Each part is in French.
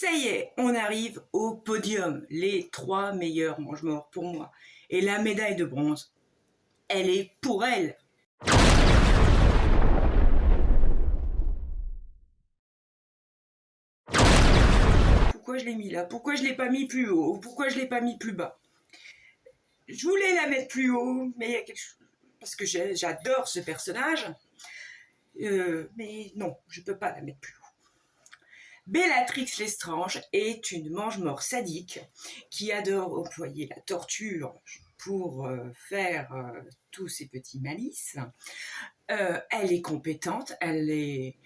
Ça y est, on arrive au podium, les 3 meilleurs mange-morts pour moi. Et la médaille de bronze, elle est pour elle. Pourquoi je l'ai mis là? Pourquoi je l'ai pas mis plus haut? Pourquoi je l'ai pas mis plus bas? Je voulais la mettre plus haut, mais il y a quelque chose... parce que j'adore ce personnage. Mais non, je peux pas la mettre plus haut. Bellatrix Lestrange est une mange-mort sadique qui adore employer la torture pour faire tous ses petits malices. Elle est compétente, les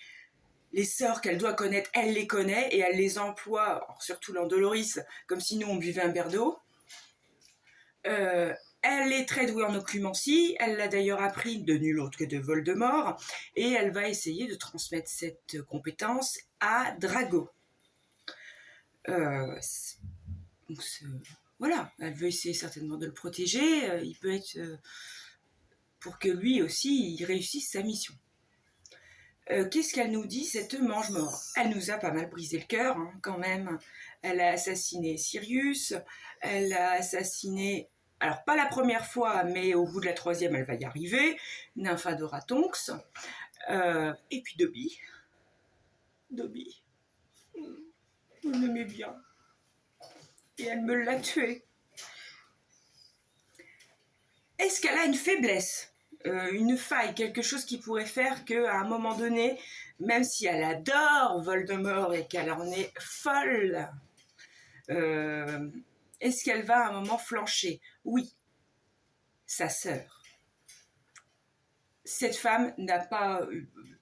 sorts qu'elle doit connaître, elle les connaît et elle les emploie, surtout l'Andoloris, comme si nous on buvait un verre d'eau. Elle est très douée en occlumencie, elle l'a d'ailleurs appris de nul autre que de Voldemort, et elle va essayer de transmettre cette compétence à Drago. Voilà, elle veut essayer certainement de le protéger, il peut être pour que lui aussi il réussisse sa mission. Qu'est-ce qu'elle nous dit, cette mange-mort? Elle nous a pas mal brisé le cœur, hein, quand même. Elle a assassiné Sirius, elle a assassiné... Alors, pas la première fois, mais au bout de la 3e, elle va y arriver. Nymphadora Tonks. Et puis Dobby. Dobby. Je l'aimais bien. Et elle me l'a tué. Est-ce qu'elle a une faiblesse, une faille, quelque chose qui pourrait faire qu'à un moment donné, même si elle adore Voldemort et qu'elle en est folle, est-ce qu'elle va à un moment flancher? Oui, sa sœur. Cette femme n'a pas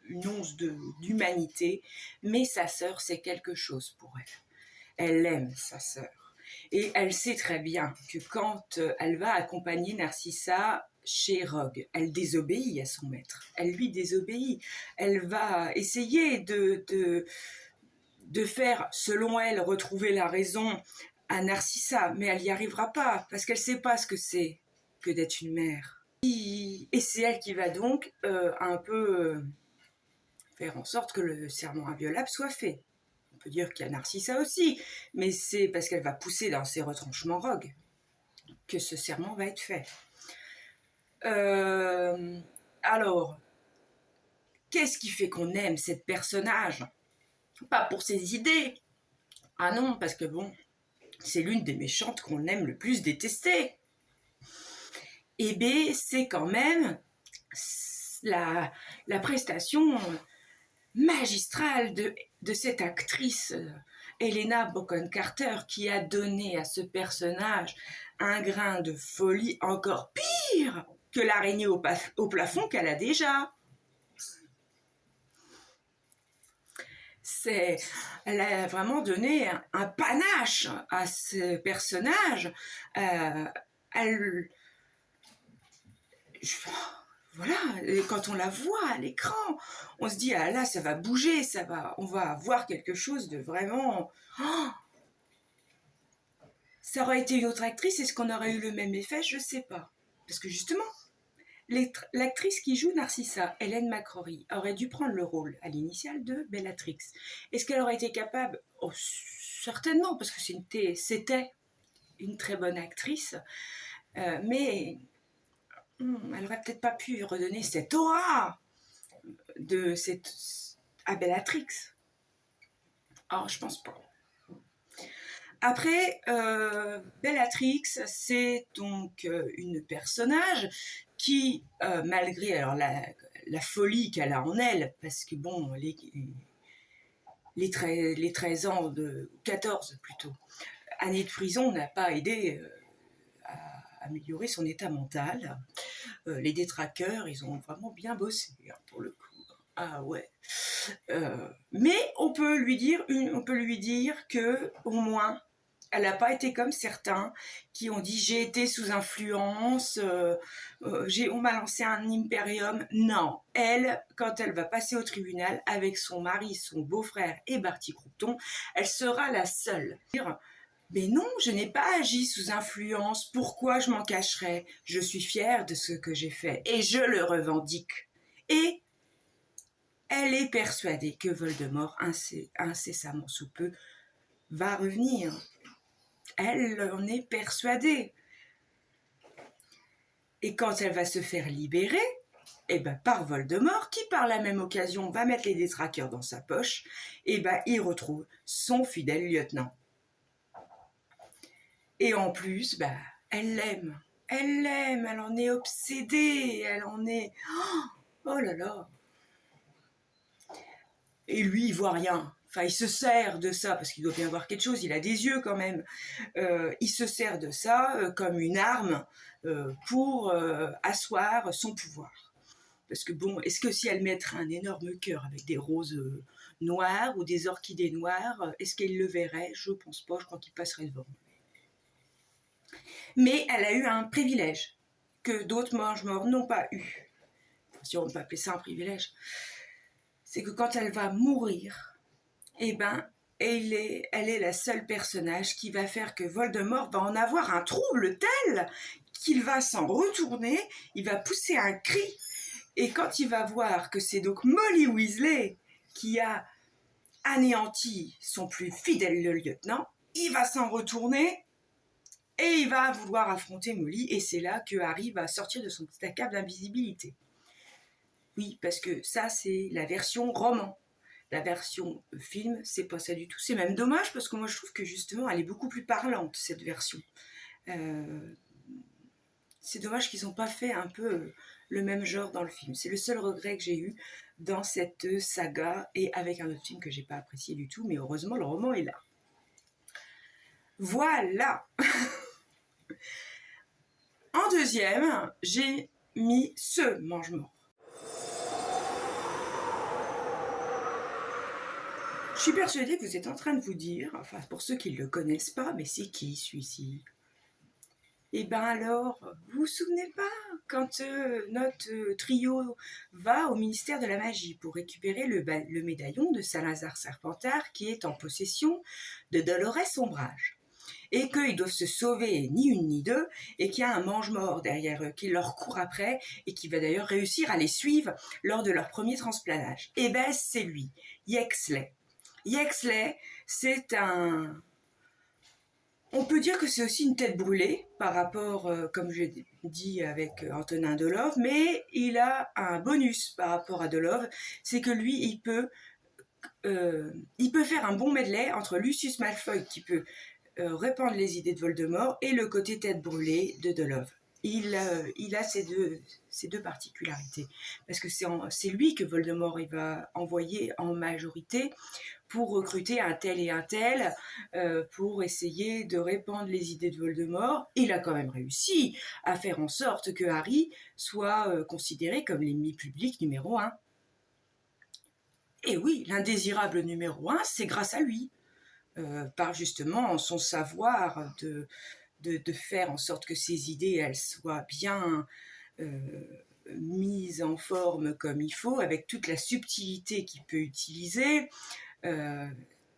une once d'humanité, mais sa sœur, c'est quelque chose pour elle. Elle aime sa sœur. Et elle sait très bien que quand elle va accompagner Narcissa chez Rogue, elle désobéit à son maître. Elle lui désobéit. Elle va essayer de faire, selon elle, retrouver la raison à Narcissa, mais elle n'y arrivera pas, parce qu'elle ne sait pas ce que c'est que d'être une mère. Et c'est elle qui va donc un peu faire en sorte que le serment inviolable soit fait. On peut dire qu'il y a Narcissa aussi, mais c'est parce qu'elle va pousser dans ses retranchements Rogue que ce serment va être fait. Alors, qu'est-ce qui fait qu'on aime cette personnage? Pas pour ses idées. Ah non, parce que bon, c'est l'une des méchantes qu'on aime le plus détester. Eh bien, c'est quand même la prestation magistrale de cette actrice Helena Bonham Carter qui a donné à ce personnage un grain de folie encore pire que l'araignée au plafond qu'elle a déjà. Elle a vraiment donné un panache à ce personnage. Voilà, quand on la voit à l'écran, on se dit, ah là, ça va bouger, on va voir quelque chose de vraiment... Oh, ça aurait été une autre actrice, est-ce qu'on aurait eu le même effet? Je ne sais pas. Parce que justement, l'actrice qui joue Narcissa, Hélène McCrory, aurait dû prendre le rôle à l'initiale de Bellatrix. Est-ce qu'elle aurait été capable? Oh, certainement, parce que c'était une très bonne actrice, mais elle n'aurait peut-être pas pu redonner cette aura à Bellatrix. Alors, je pense pas. Après, Bellatrix, c'est donc une personnage qui, malgré alors, la folie qu'elle a en elle, parce que bon, les 13 ans, 14 plutôt, années de prison n'a pas aidé à améliorer son état mental. Les détraqueurs, ils ont vraiment bien bossé, hein, pour le coup. Ah ouais. Mais on peut lui dire que au moins elle n'a pas été comme certains qui ont dit j'ai été sous influence, on m'a lancé un impérium. Non, elle, quand elle va passer au tribunal avec son mari, son beau-frère et Barty Croupton, elle sera la seule. Mais non, je n'ai pas agi sous influence, pourquoi je m'en cacherais? Je suis fière de ce que j'ai fait et je le revendique. Et elle est persuadée que Voldemort, incessamment sous peu, va revenir. Elle en est persuadée. Et quand elle va se faire libérer, et ben par Voldemort, qui par la même occasion va mettre les détraqueurs dans sa poche, et ben il retrouve son fidèle lieutenant. Et en plus, ben, elle l'aime. Elle l'aime, elle en est obsédée, elle en est... Oh là là. Et lui, il voit rien. Enfin, il se sert de ça, parce qu'il doit bien voir quelque chose, il a des yeux quand même. Il se sert de ça comme une arme pour asseoir son pouvoir. Parce que bon, est-ce que si elle mettrait un énorme cœur avec des roses noires ou des orchidées noires, est-ce qu'elle le verrait? Je pense pas, je crois qu'il passerait devant. Mais elle a eu un privilège que d'autres mange-morts n'ont pas eu. Si on peut appeler ça un privilège. C'est que quand elle va mourir, eh ben, elle est la seule personnage qui va faire que Voldemort va en avoir un trouble tel qu'il va s'en retourner, il va pousser un cri, et quand il va voir que c'est donc Molly Weasley qui a anéanti son plus fidèle lieutenant, il va s'en retourner et il va vouloir affronter Molly, et c'est là que Harry va sortir de son petit cape d'invisibilité. Oui, parce que ça, c'est la version roman. La version film, c'est pas ça du tout. C'est même dommage, parce que moi, je trouve que justement, elle est beaucoup plus parlante, cette version. C'est dommage qu'ils n'ont pas fait un peu le même genre dans le film. C'est le seul regret que j'ai eu dans cette saga, et avec un autre film que j'ai pas apprécié du tout, mais heureusement, le roman est là. Voilà. En deuxième, j'ai mis ce mange-mort. Je suis persuadée que vous êtes en train de vous dire, enfin pour ceux qui ne le connaissent pas, mais c'est qui celui-ci? Eh bien alors, vous vous souvenez pas quand notre trio va au ministère de la Magie pour récupérer le médaillon de Salazar Serpentard qui est en possession de Dolores Ombrage, et qu'ils doivent se sauver ni une ni deux, et qu'il y a un mange-mort derrière eux qui leur court après et qui va d'ailleurs réussir à les suivre lors de leur premier transplanage. Eh bien c'est lui, Yexley. Yexley, c'est un... On peut dire que c'est aussi une tête brûlée par rapport, comme j'ai dit avec Antonin Dolove, mais il a un bonus par rapport à Dolove, c'est que lui, il peut faire un bon medley entre Lucius Malfoy qui peut répandre les idées de Voldemort et le côté tête brûlée de Dolove. Il a ces deux particularités, parce que c'est lui que Voldemort il va envoyer en majorité pour recruter un tel et un tel, pour essayer de répandre les idées de Voldemort. Il a quand même réussi à faire en sorte que Harry soit considéré comme l'ennemi public numéro 1. Et oui, l'indésirable numéro 1, c'est grâce à lui, par justement son savoir de faire en sorte que ses idées elles soient bien mises en forme comme il faut, avec toute la subtilité qu'il peut utiliser.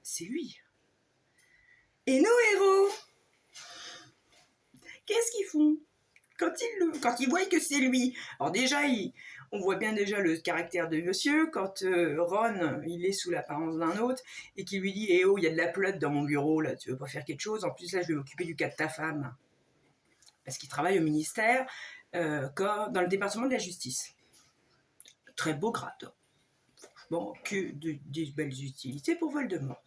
C'est lui. Et nos héros, qu'est-ce qu'ils font quand ils voient que c'est lui? Alors déjà, on voit bien déjà le caractère de monsieur quand Ron, il est sous l'apparence d'un autre et qui lui dit « Eh oh, il y a de la pelote dans mon bureau, là, tu veux pas faire quelque chose? En plus, là, je vais m'occuper du cas de ta femme. » Parce qu'il travaille au ministère, dans le département de la justice. Très beau grade. Bon, que des belles utilités pour Voldemort.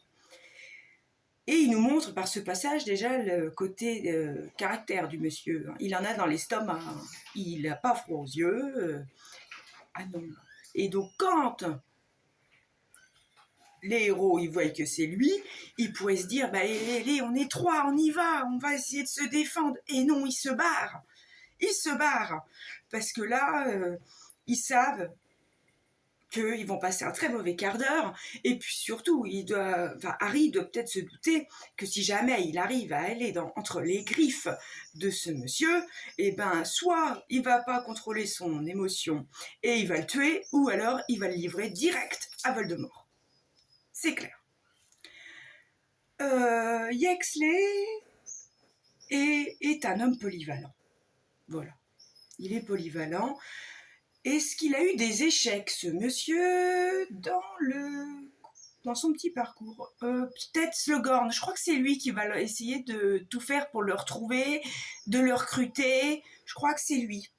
Et il nous montre par ce passage déjà le côté caractère du monsieur. Il en a dans l'estomac, il n'a pas froid aux yeux. Ah non. Et donc quand les héros ils voient que c'est lui, ils pourraient se dire bah, allez, on est 3, on y va, on va essayer de se défendre. Et non, ils se barrent. Ils se barrent. Parce que là, ils savent qu'ils vont passer un très mauvais quart d'heure, et puis surtout, Harry doit peut-être se douter que si jamais il arrive à aller entre les griffes de ce monsieur, eh ben, soit il va pas contrôler son émotion et il va le tuer, ou alors il va le livrer direct à Voldemort. C'est clair. Yexley est un homme polyvalent. Voilà. Il est polyvalent. Est-ce qu'il a eu des échecs, ce monsieur, dans le dans son petit parcours. Peut-être Slughorn, je crois que c'est lui qui va essayer de tout faire pour le retrouver, de le recruter. Je crois que c'est lui.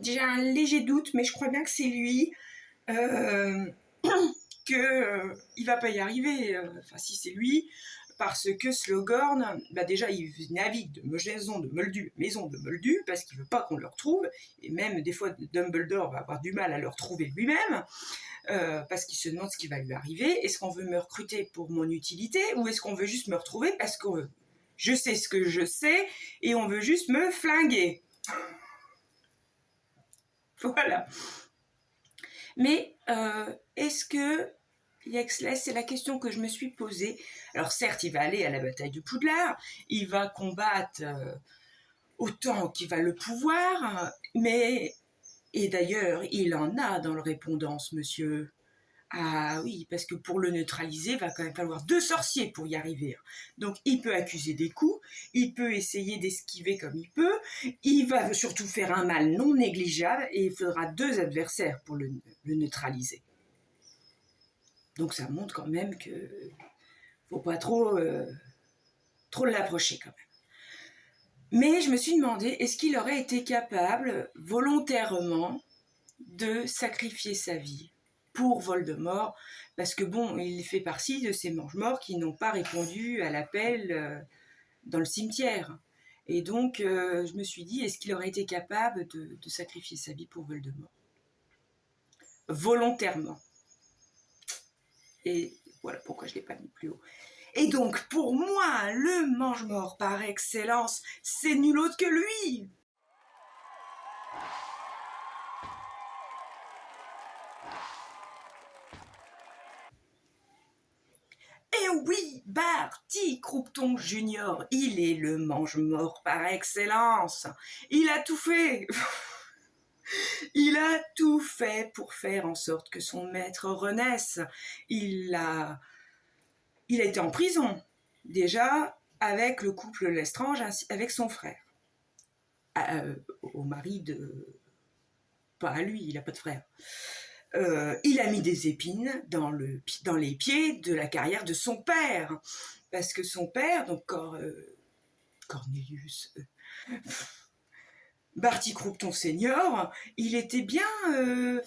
J'ai un léger doute, mais je crois bien que c'est lui. Il va pas y arriver. Enfin, si c'est lui, parce que Slughorn, bah déjà, il navigue de maison de Moldu, parce qu'il veut pas qu'on le retrouve. Et même, des fois, Dumbledore va avoir du mal à le retrouver lui-même. Parce qu'il se demande ce qui va lui arriver. Est-ce qu'on veut me recruter pour mon utilité ou est-ce qu'on veut juste me retrouver parce que je sais ce que je sais et on veut juste me flinguer. Voilà. Mais est-ce que Yaxley, c'est la question que je me suis posée. Alors certes, il va aller à la bataille de Poudlard, il va combattre autant qu'il va le pouvoir, mais... Et d'ailleurs, il en a dans le répondance, monsieur. Ah oui, parce que pour le neutraliser, il va quand même falloir 2 sorciers pour y arriver. Donc il peut accuser des coups, il peut essayer d'esquiver comme il peut, il va surtout faire un mal non négligeable et il faudra 2 adversaires pour le neutraliser. Donc ça montre quand même que faut pas trop l'approcher quand même. Mais je me suis demandé, est-ce qu'il aurait été capable volontairement de sacrifier sa vie pour Voldemort, parce que bon, il fait partie de ces mange-morts qui n'ont pas répondu à l'appel dans le cimetière. Et donc, je me suis dit, est-ce qu'il aurait été capable de sacrifier sa vie pour Voldemort volontairement? Et voilà pourquoi je ne l'ai pas mis plus haut. Et donc, pour moi, le mange-mort par excellence, c'est nul autre que lui. Et oui, Barty Croupton Junior, il est le mange-mort par excellence. Il a tout fait. Il a tout fait pour faire en sorte que son maître renaisse. Il a été en prison, déjà, avec le couple Lestrange, avec son frère. Au mari de... Pas à lui, il n'a pas de frère. Il a mis des épines dans les pieds de la carrière de son père. Parce que son père, donc Cornelius... Barty Croupton Senior, il était bien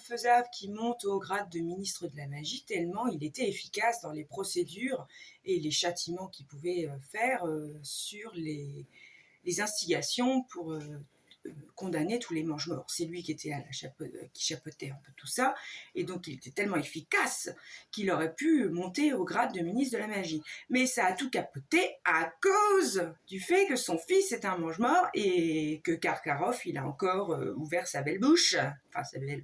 faisable qu'il monte au grade de ministre de la magie, tellement il était efficace dans les procédures et les châtiments qu'il pouvait faire sur les instigations pour condamner tous les mange-morts. C'est lui qui était qui chapeautait un peu tout ça, et donc il était tellement efficace qu'il aurait pu monter au grade de ministre de la magie. Mais ça a tout capoté à cause du fait que son fils est un mange-mort et que Karkaroff, il a encore ouvert sa belle bouche. Enfin, sa belle...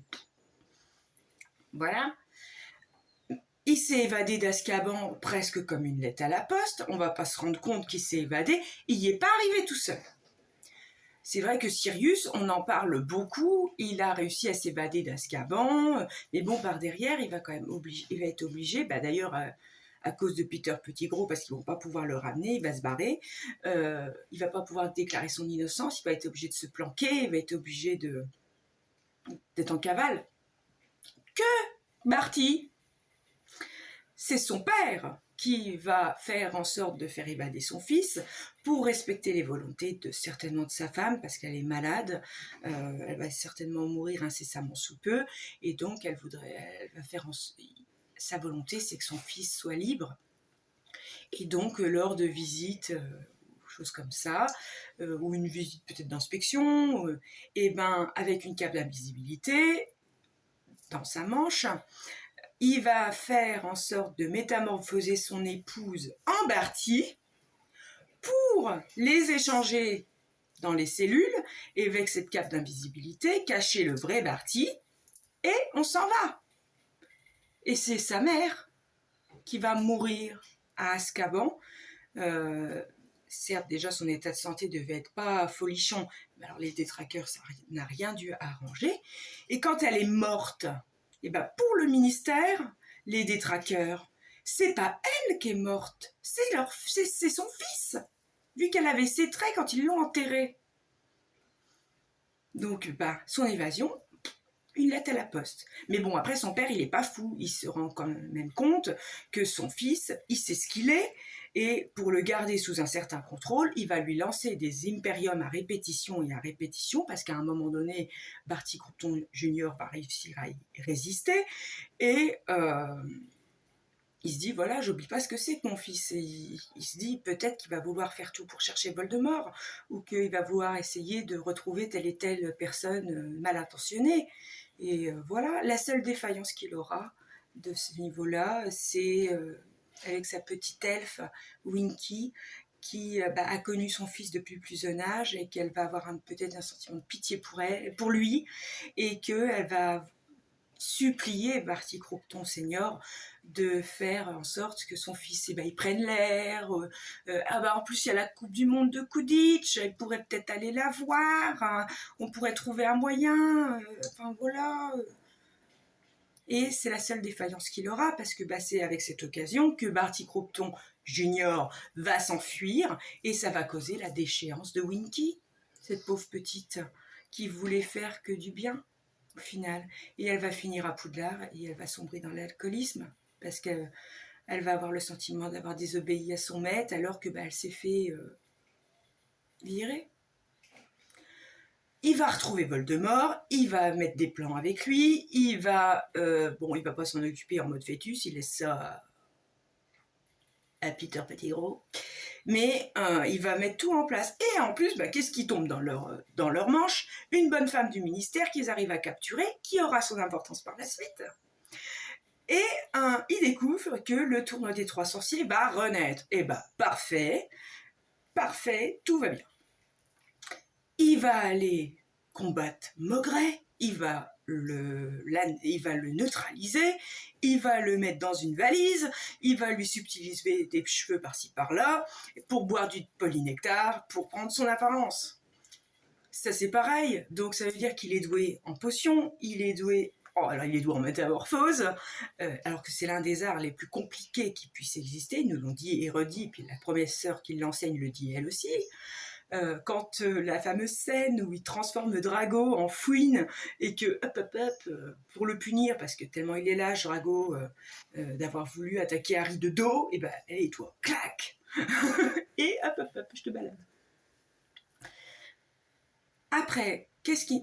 Voilà. Il s'est évadé d'Azkaban presque comme une lettre à la poste. On va pas se rendre compte qu'il s'est évadé. Il n'y est pas arrivé tout seul. C'est vrai que Sirius, on en parle beaucoup, il a réussi à s'évader d'Azkaban, mais bon, par derrière, il va quand même être obligé, d'ailleurs, à cause de Peter Pettigrew, parce qu'ils vont pas pouvoir le ramener, il va se barrer, il va pas pouvoir déclarer son innocence, il va être obligé de se planquer, il va être obligé d'être en cavale. Que Barty, c'est son père qui va faire en sorte de faire évader son fils pour respecter les volontés certainement de sa femme, parce qu'elle est malade, elle va certainement mourir incessamment sous peu, et donc elle va faire sa volonté, c'est que son fils soit libre. Et donc lors de visites, choses comme ça, ou une visite peut-être d'inspection, et avec une cape d'invisibilité dans sa manche, il va faire en sorte de métamorphoser son épouse en Barty pour les échanger dans les cellules et avec cette cape d'invisibilité, cacher le vrai Barty et on s'en va. Et c'est sa mère qui va mourir à Azkaban. Certes, déjà son état de santé devait être pas folichon, mais alors les détraqueurs, ça n'a rien dû arranger. Et quand elle est morte, pour le ministère, les détraqueurs, c'est pas elle qui est morte, c'est son fils, vu qu'elle avait ses traits quand ils l'ont enterrée. Donc, son évasion, une lettre à la poste. Mais bon, après, son père, il n'est pas fou. Il se rend quand même compte que son fils, il sait ce qu'il est. Et pour le garder sous un certain contrôle, il va lui lancer des impériums à répétition et à répétition, parce qu'à un moment donné, Barty Croupton Junior va réussir à y résister. Et il se dit, voilà, j'oublie pas ce que c'est que mon fils. Et il se dit, peut-être qu'il va vouloir faire tout pour chercher Voldemort, ou qu'il va vouloir essayer de retrouver telle et telle personne mal intentionnée. Et voilà, la seule défaillance qu'il aura de ce niveau-là, c'est avec sa petite elfe, Winky, qui a connu son fils depuis plus jeune âge et qu'elle va avoir peut-être un sentiment de pitié pour lui, et qu'elle va supplier Barty Croupton senior de faire en sorte que son fils il prenne l'air. En plus il y a la Coupe du Monde de Quidditch, il pourrait peut-être aller la voir, hein, on pourrait trouver un moyen, enfin voilà. Et c'est la seule défaillance qu'il aura, parce que c'est avec cette occasion que Barty Croupton Junior va s'enfuir, et ça va causer la déchéance de Winky, cette pauvre petite qui voulait faire que du bien au final. Et elle va finir à Poudlard et elle va sombrer dans l'alcoolisme, parce qu'elle va avoir le sentiment d'avoir désobéi à son maître alors que elle s'est fait virer. Il va retrouver Voldemort, il va mettre des plans avec lui, il va pas s'en occuper en mode fœtus, il laisse ça à Peter Pettigrew, mais il va mettre tout en place. Et en plus, qu'est-ce qui tombe dans leur manche? Une bonne femme du ministère qu'ils arrivent à capturer, qui aura son importance par la suite. Et il découvre que le tournoi des 3 sorciers va renaître. Et parfait, tout va bien. Il va aller combattre Maugret, il va le neutraliser, il va le mettre dans une valise, il va lui subtiliser des cheveux par-ci par-là, pour boire du polynectar, pour prendre son apparence. Ça c'est pareil, donc ça veut dire qu'il est doué en potions, il est doué en métamorphose, alors que c'est l'un des arts les plus compliqués qui puissent exister, nous l'ont dit et redit, puis la professeure qui l'enseigne le dit elle aussi. Quand la fameuse scène où il transforme Drago en fouine et que pour le punir, parce que tellement il est lâche Drago d'avoir voulu attaquer Harry de dos, et toi, clac et je te balade. Après,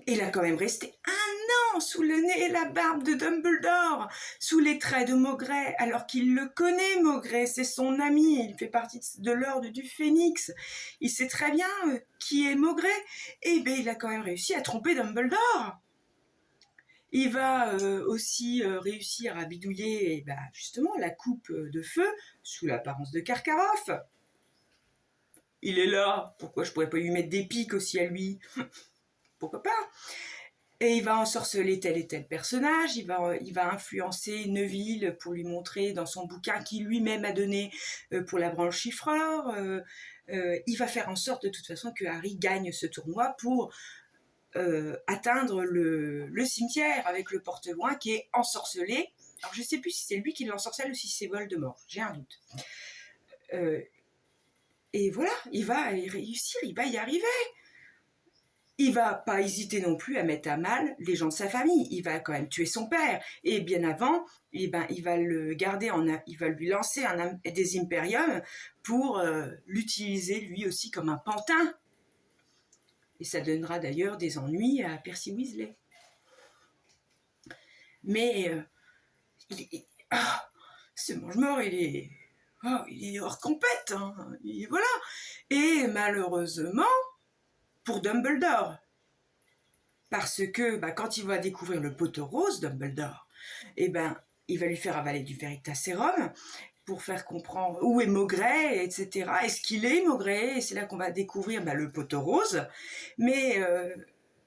il a quand même resté 1 an sous le nez et la barbe de Dumbledore, sous les traits de Maugret, alors qu'il le connaît, Maugret, c'est son ami, il fait partie de l'ordre du Phénix, il sait très bien qui est Maugret, et il a quand même réussi à tromper Dumbledore. Il va aussi réussir à bidouiller justement la coupe de feu sous l'apparence de Karkaroff. Il est là, pourquoi je pourrais pas lui mettre des pics aussi à lui? Pourquoi pas? Et il va ensorceler tel et tel personnage, il va influencer Neville pour lui montrer dans son bouquin qu'il lui-même a donné pour la branche chiffreur. Il va faire en sorte de toute façon que Harry gagne ce tournoi pour atteindre le cimetière avec le porte-voix qui est ensorcelé. Alors je ne sais plus si c'est lui qui l'ensorcelle ou si c'est Voldemort, j'ai un doute. Et voilà, il va y réussir, il va y arriver. Il va pas hésiter non plus à mettre à mal les gens de sa famille. Il va quand même tuer son père. Et bien avant, il va le garder il va lui lancer des impériums pour l'utiliser lui aussi comme un pantin. Et ça donnera d'ailleurs des ennuis à Percy Weasley. Mais ce mange-mort, il est hors compète. Hein. Voilà. Et malheureusement, pour Dumbledore, parce que quand il va découvrir le poteau rose, Dumbledore, il va lui faire avaler du Veritaserum pour faire comprendre où est Maugret, etc. Est-ce qu'il est Maugret? Et c'est là qu'on va découvrir le poteau rose. Mais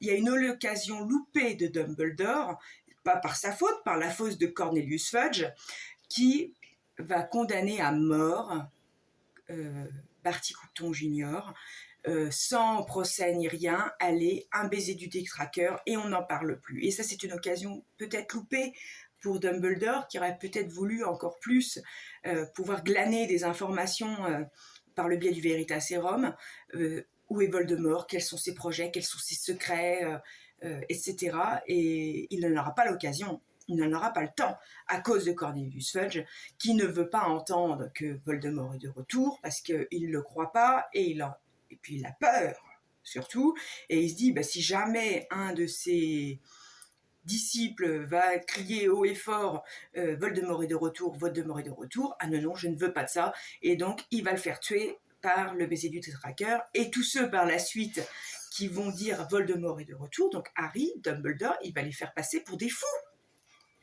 il y a une occasion loupée de Dumbledore, pas par sa faute, par la faute de Cornelius Fudge, qui va condamner à mort Barty Croupton Junior, sans procès ni rien, aller un baiser du détraqueur et on n'en parle plus. Et ça, c'est une occasion peut-être loupée pour Dumbledore, qui aurait peut-être voulu encore plus pouvoir glaner des informations par le biais du Veritaserum. Où est Voldemort? Quels sont ses projets? Quels sont ses secrets? etc. Et il n'en aura pas l'occasion, il n'en aura pas le temps, à cause de Cornelius Fudge, qui ne veut pas entendre que Voldemort est de retour, parce qu'il ne le croit pas, et puis il a peur, surtout, et il se dit, si jamais un de ses disciple va crier haut et fort Voldemort est de retour, Voldemort est de retour, ah non, je ne veux pas de ça, et donc il va le faire tuer par le baiser du tétraqueur, et tous ceux par la suite qui vont dire Voldemort est de retour, donc Harry, Dumbledore, il va les faire passer pour des fous,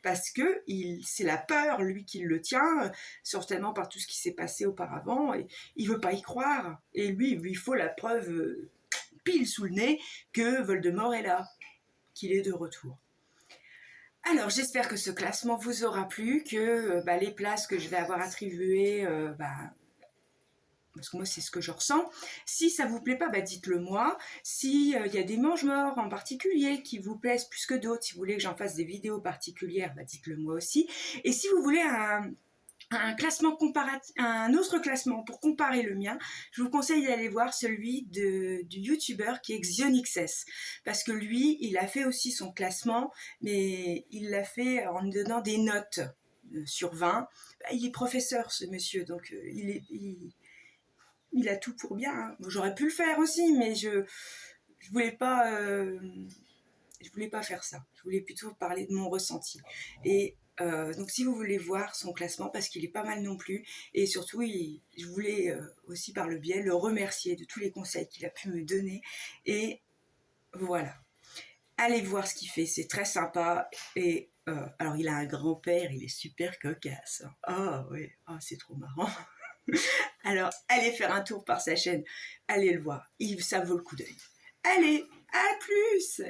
parce que c'est la peur, lui, qui le tient, certainement par tout ce qui s'est passé auparavant, et il veut pas y croire, et lui, il lui faut la preuve pile sous le nez que Voldemort est là, qu'il est de retour. Alors, j'espère que ce classement vous aura plu, que les places que je vais avoir attribuées, parce que moi, c'est ce que je ressens. Si ça vous plaît pas, dites-le moi. S'il y a des mange-morts en particulier qui vous plaisent plus que d'autres, si vous voulez que j'en fasse des vidéos particulières, dites-le moi aussi. Et si vous voulez un classement comparatif, un autre classement pour comparer le mien, je vous conseille d'aller voir celui du youtubeur qui est XionXS, parce que lui, il a fait aussi son classement, mais il l'a fait en donnant des notes sur 20. Il est professeur, ce monsieur, donc il a tout pour bien. Hein. J'aurais pu le faire aussi, mais je voulais pas faire ça. Je voulais plutôt parler de mon ressenti. Et donc si vous voulez voir son classement, parce qu'il est pas mal non plus, et surtout je voulais aussi par le biais le remercier de tous les conseils qu'il a pu me donner, et voilà. Allez voir ce qu'il fait, c'est très sympa, et alors il a un grand-père, il est super cocasse. Ah oui, c'est trop marrant. Alors allez faire un tour par sa chaîne, allez le voir, ça vaut le coup d'œil. Allez, à plus!